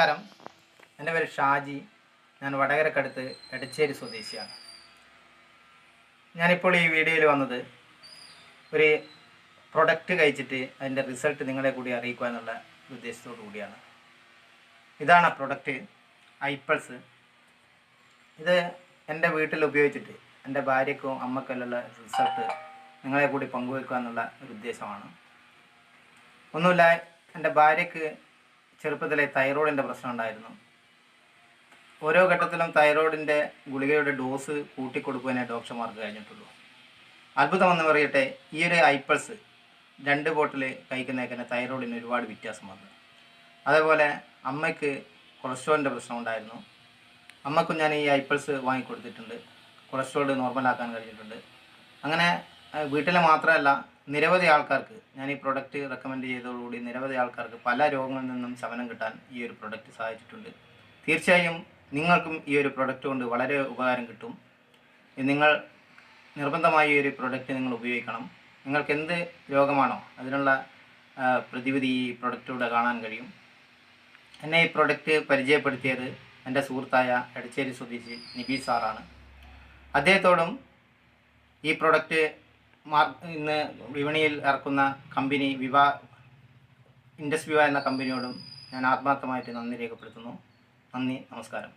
നമസ്കാരം. എൻ്റെ പേര് ഷാജി. ഞാൻ വടകരക്കടുത്ത് എടച്ചേരി സ്വദേശിയാണ്. ഞാനിപ്പോൾ ഈ വീഡിയോയിൽ വന്നത് ഒരു പ്രൊഡക്റ്റ് കഴിച്ചിട്ട് അതിൻ്റെ റിസൾട്ട് നിങ്ങളെ കൂടി അറിയിക്കുക എന്നുള്ള ഉദ്ദേശത്തോടു കൂടിയാണ്. ഇതാണ് ആ പ്രൊഡക്റ്റ്, ഐപ്പൾസ്. ഇത് എൻ്റെ വീട്ടിൽ ഉപയോഗിച്ചിട്ട് എൻ്റെ ഭാര്യയ്ക്കും അമ്മക്കെല്ലാം റിസൾട്ട് നിങ്ങളെ കൂടി പങ്കുവെക്കുക എന്നുള്ള ഒരു ഉദ്ദേശമാണ്. ഒന്നുമില്ല, എൻ്റെ ഭാര്യയ്ക്ക് ചെറുപ്പത്തിലെ തൈറോയിഡിൻ്റെ പ്രശ്നം ഉണ്ടായിരുന്നു. ഓരോ ഘട്ടത്തിലും തൈറോയിഡിൻ്റെ ഗുളികയുടെ ഡോസ് കൂട്ടിക്കൊടുക്കുവാനേ ഡോക്ടർമാർക്ക് കഴിഞ്ഞിട്ടുള്ളൂ. അത്ഭുതമെന്ന് പറയട്ടെ, ഈ ഒരു ഐപ്പൾസ് 2 ബോട്ടിൽ കഴിക്കുന്നതിന് തൈറോയിഡിന് ഒരുപാട് വ്യത്യാസം വന്നു. അതേപോലെ അമ്മയ്ക്ക് കൊളസ്ട്രോളിൻ്റെ പ്രശ്നം ഉണ്ടായിരുന്നു. അമ്മക്കും ഞാൻ ഈ ഐപ്പൾസ് വാങ്ങിക്കൊടുത്തിട്ടുണ്ട്. കൊളസ്ട്രോൾ നോർമലാക്കാൻ കഴിഞ്ഞിട്ടുണ്ട്. അങ്ങനെ വീട്ടിലെ മാത്രമല്ല, നിരവധി ആൾക്കാർക്ക് ഞാൻ ഈ പ്രൊഡക്റ്റ് റെക്കമെൻഡ് ചെയ്തതോടുകൂടി നിരവധി ആൾക്കാർക്ക് പല രോഗങ്ങളിൽ നിന്നും ശമനം കിട്ടാൻ ഈ ഒരു പ്രൊഡക്റ്റ് സഹായിച്ചിട്ടുണ്ട്. തീർച്ചയായും നിങ്ങൾക്കും ഈ ഒരു പ്രൊഡക്റ്റ് കൊണ്ട് വളരെ ഉപകാരം കിട്ടും. നിങ്ങൾ നിർബന്ധമായി ഈ ഒരു പ്രൊഡക്റ്റ് നിങ്ങൾ ഉപയോഗിക്കണം. നിങ്ങൾക്ക് എന്ത് രോഗമാണോ അതിനുള്ള പ്രതിവിധി ഈ പ്രൊഡക്റ്റിലൂടെ കാണാൻ കഴിയും. എന്നെ ഈ പ്രൊഡക്റ്റ് പരിചയപ്പെടുത്തിയത് എൻ്റെ സുഹൃത്തായ എടച്ചേരി സ്വദേശി നിബി സാറാണ്. അദ്ദേഹത്തോടും ഈ പ്രൊഡക്റ്റ് ഇന്ന് വിപണിയിൽ ഇറക്കുന്ന കമ്പനി ഇൻഡസ് വിവ എന്ന കമ്പനിയോടും ഞാൻ ആത്മാർത്ഥമായിട്ട് നന്ദി രേഖപ്പെടുത്തുന്നു. നന്ദി, നമസ്കാരം.